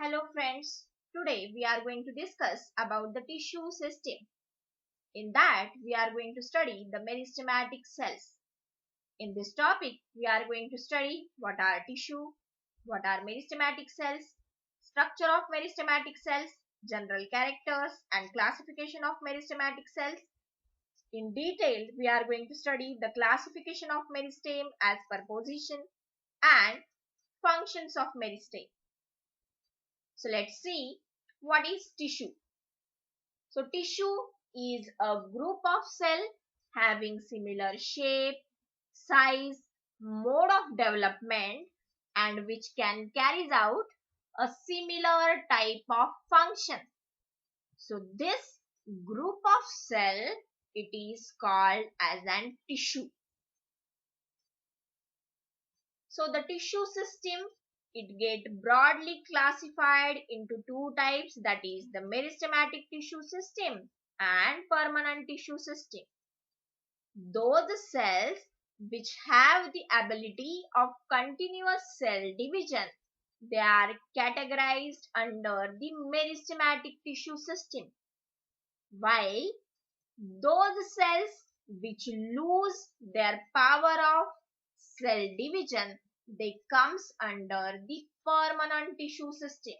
Hello friends, today we are going to discuss about the tissue system. In that we are going to study the meristematic cells. In this topic we are going to study what are tissue, what are meristematic cells, structure of meristematic cells, general characters and classification of meristematic cells. In detail we are going to study the classification of meristem as per position and functions of meristem. So let's see what is tissue. So tissue is a group of cell having similar shape, size, mode of development and which can carries out a similar type of function. So this group of cell it is called as an tissue. So the tissue system it get broadly classified into two types, that is the meristematic tissue system and permanent tissue system. Those cells which have the ability of continuous cell division, they are categorized under the meristematic tissue system, while those cells which lose their power of cell division, they comes under the permanent tissue system.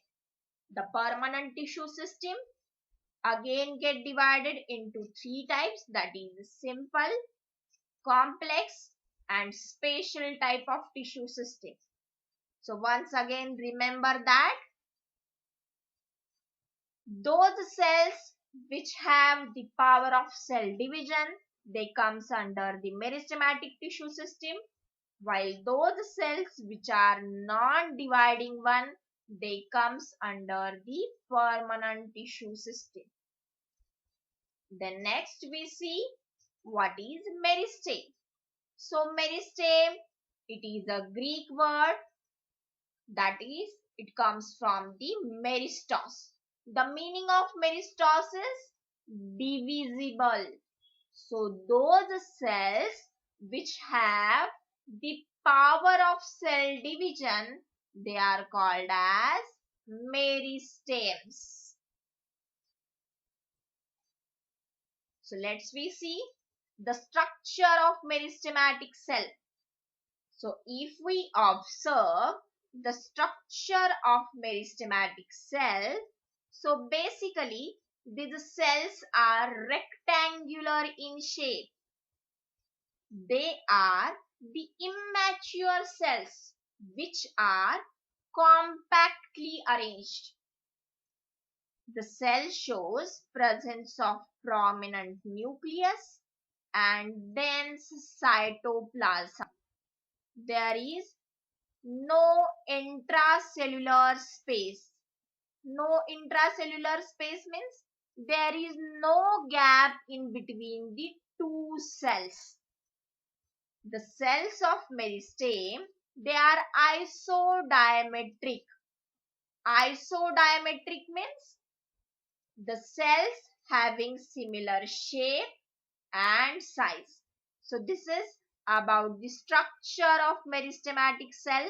The permanent tissue system again get divided into three types, that is simple, complex and spatial type of tissue system. So once again remember that those cells which have the power of cell division, they comes under the meristematic tissue system, while those cells which are non-dividing one, they comes under the permanent tissue system. Then next we see what is meristem. So meristem, it is a Greek word, that is it comes from the meristos. The meaning of meristos is divisible. So those cells which have the power of cell division, they are called as meristems. So let's we see the structure of meristematic cell. So if we observe the structure of meristematic cell, so basically these cells are rectangular in shape. They are the immature cells which are compactly arranged. The cell shows presence of prominent nucleus and dense cytoplasm. There is no intracellular space. No intracellular space means there is no gap in between the two cells. The cells of meristem, they are isodiametric. Isodiametric means the cells having similar shape and size. So this is about the structure of meristematic cell.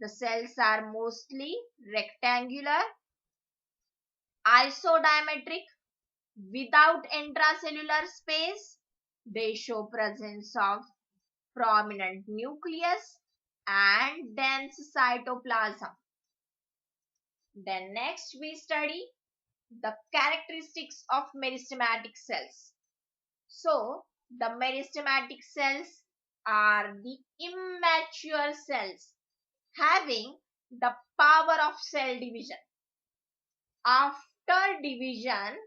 The cells are mostly rectangular, isodiametric, without intracellular space. They show presence of prominent nucleus and dense cytoplasm. Then next we study the characteristics of meristematic cells. So the meristematic cells are the immature cells having the power of cell division. After division,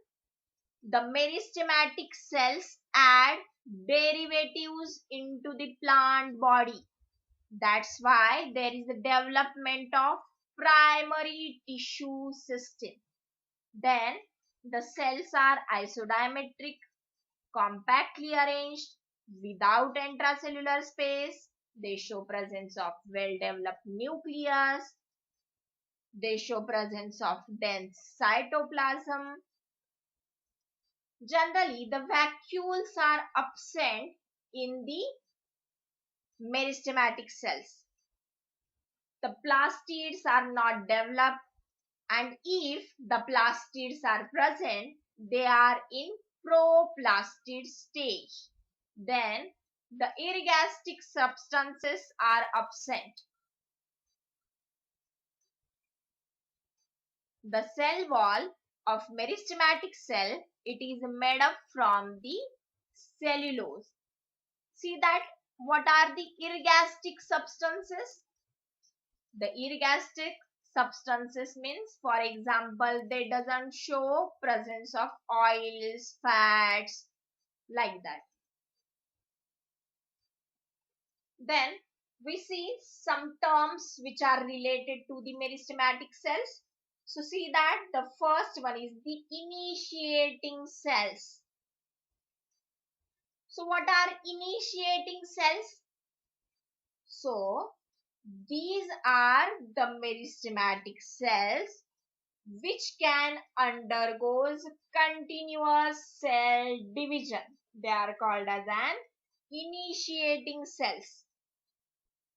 the meristematic cells add derivatives into the plant body. That's why there is the development of primary tissue system. Then the cells are isodiametric, compactly arranged, without intracellular space. They show presence of well-developed nucleus. They show presence of dense cytoplasm. Generally, the vacuoles are absent in the meristematic cells. The plastids are not developed And if the plastids are present, they are in proplastid stage. Then the ergastic substances are absent. The cell wall of meristematic cell, it is made up from the cellulose. See that what are the ergastic substances? The ergastic substances means, for example, they doesn't show presence of oils, fats, like that. Then we see some terms which are related to the meristematic cells. So see that the first one is the initiating cells. So what are initiating cells? So these are the meristematic cells which can undergoes continuous cell division. They are called as an initiating cells.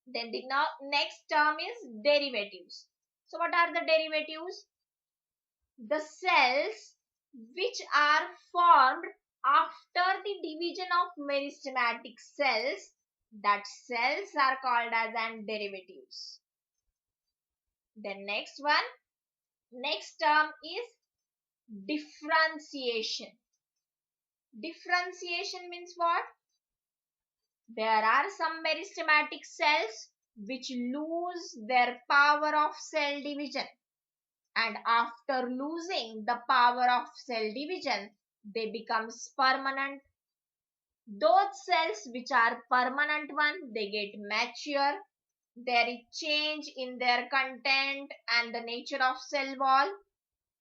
Then the next term is derivatives. So what are the derivatives? The cells which are formed after the division of meristematic cells, that cells are called as an derivatives. Then next term is differentiation. Differentiation means what? There are some meristematic cells which lose their power of cell division, and after losing the power of cell division, they becomes permanent. Those cells which are permanent one, they get mature. There is change in their content and the nature of cell wall.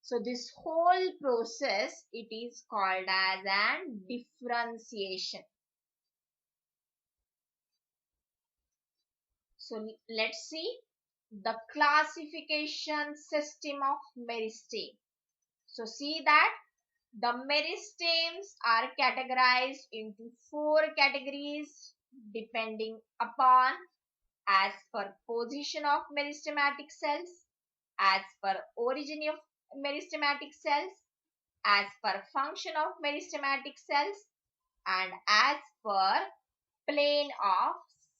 So this whole process, it is called as an differentiation. So let's see the classification system of meristeme. So see that the meristems are categorized into 4 categories depending upon as per position of meristematic cells, as per origin of meristematic cells, as per function of meristematic cells, and as per plane of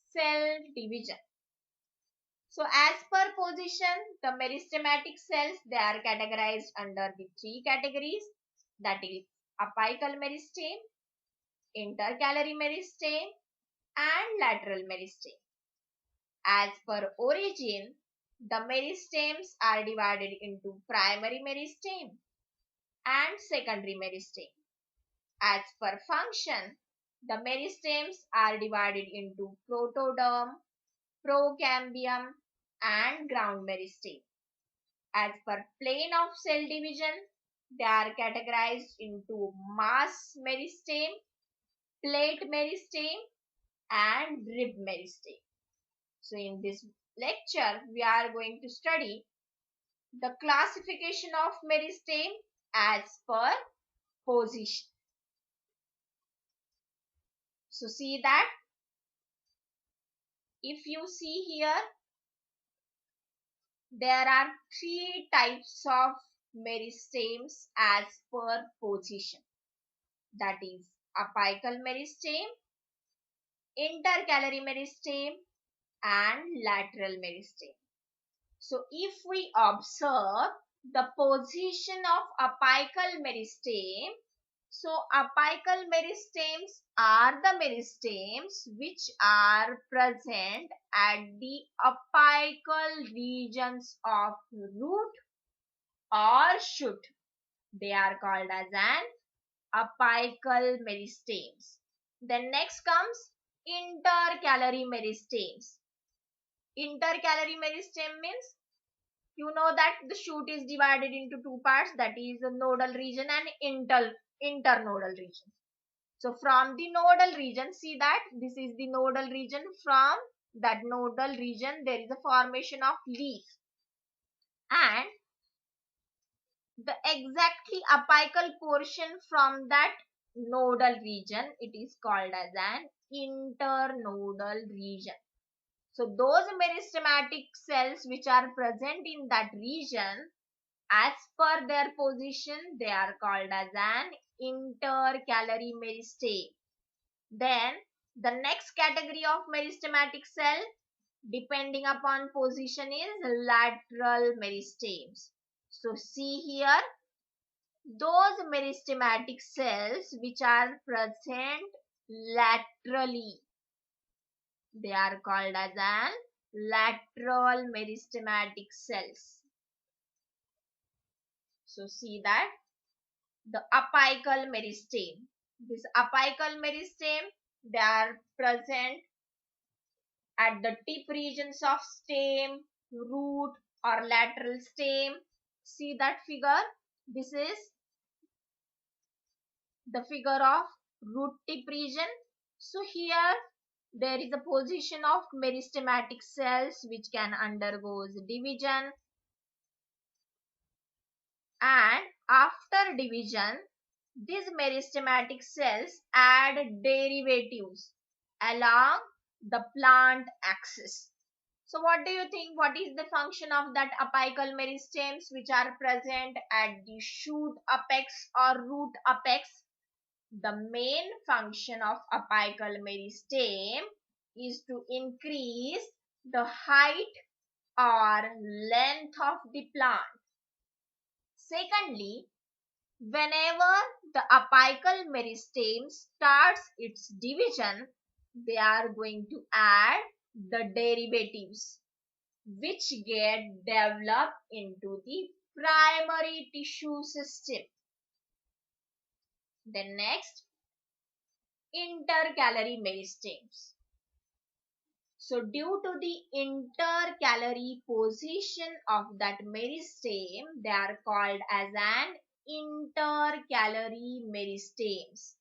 cell division. So as per position, the meristematic cells, they are categorized under the 3 categories, that is apical meristeme, intercalary meristeme, and lateral meristeme. As per origin, the meristems are divided into primary meristeme and secondary meristeme. As per function, the meristems are divided into protoderm, procambium, and ground meristeme. As per plane of cell division, they are categorized into mass meristeme, plate meristeme, and rib meristeme. So in this lecture, we are going to study the classification of meristeme as per position. So see that if you see here, there are 3 types of meristems as per position. That is apical meristeme, intercalary meristeme, and lateral meristeme. So if we observe the position of apical meristeme, so apical meristems are the meristems which are present at the apical regions of root or shoot. They are called as an apical meristems. Then next comes intercalary meristems. Intercalary meristeme means, you know that the shoot is divided into 2 parts, that is the nodal region and internodal region. So from the nodal region, see that this is the nodal region. From that nodal region, there is a formation of leaf, and the exactly apical portion from that nodal region, it is called as an internodal region. So those meristematic cells which are present in that region, As per their position, they are called as an intercalary meristem. Then the next category of meristematic cell, depending upon position, is lateral meristems. So see here, those meristematic cells which are present laterally, they are called as an lateral meristematic cells. So see that the apical meristem. This apical meristem, they are present at the tip regions of stem, root or lateral stem. See that figure? This is the figure of root tip region. So here there is a position of meristematic cells which can undergo division, and after division these meristematic cells add derivatives along the plant axis. So what do you think? What is the function of that apical meristems which are present at the shoot apex or root apex? The main function of apical meristem is to increase the height or length of the plant. Secondly, whenever the apical meristem starts its division, they are going to add the derivatives which get developed into the primary tissue system. Then next, intercalary meristems. So due to the intercalary position of that meristem, they are called as an intercalary meristems.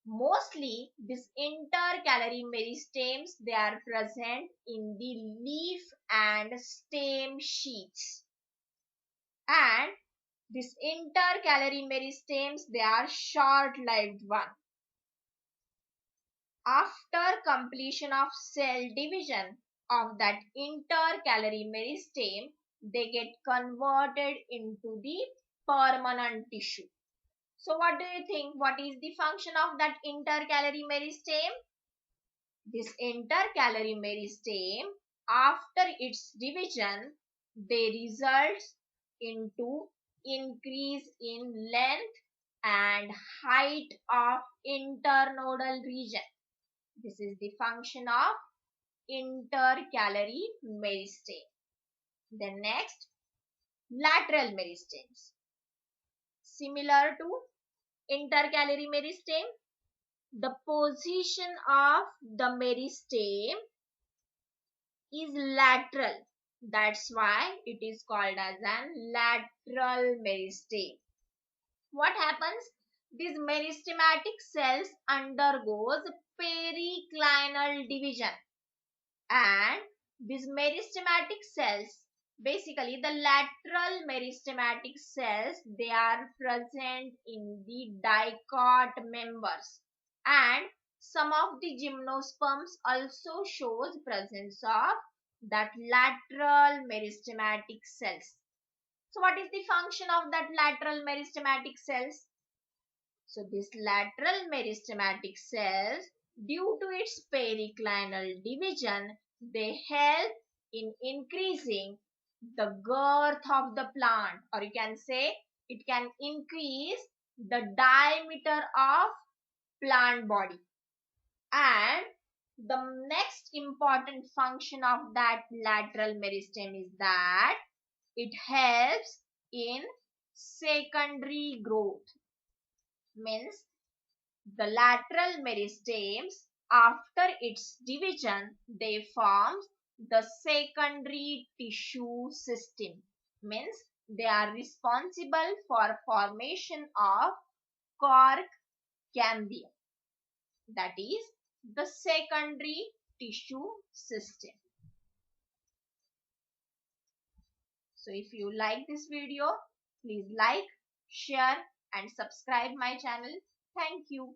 Mostly these intercalary meristems, they are present in the leaf and stem sheaths. And these intercalary meristems, they are short-lived one. After completion of cell division of that intercalary meristem, they get converted into the permanent tissue. So what do you think? What is the function of that intercalary meristem? This intercalary meristem, after its division, they result into increase in length and height of internodal region. This is the function of intercalary meristem. Then next, lateral meristems. Similar to intercalary meristem, the position of the meristem is lateral. That's why it is called as an lateral meristem. What happens? These meristematic cells undergoes periclinal division, and these meristematic cells, basically the lateral meristematic cells, they are present in the dicot members, and some of the gymnosperms also shows presence of that lateral meristematic cells. So what is the function of that lateral meristematic cells? So this lateral meristematic cells, due to its periclinal division, they help in increasing the girth of the plant, or you can say it can increase the diameter of plant body. And the next important function of that lateral meristem is that it helps in secondary growth. Means the lateral meristems, after its division, they form the secondary tissue system. Means they are responsible for formation of cork cambium. That is the secondary tissue system. So if you like this video, please like, share and subscribe my channel. Thank you.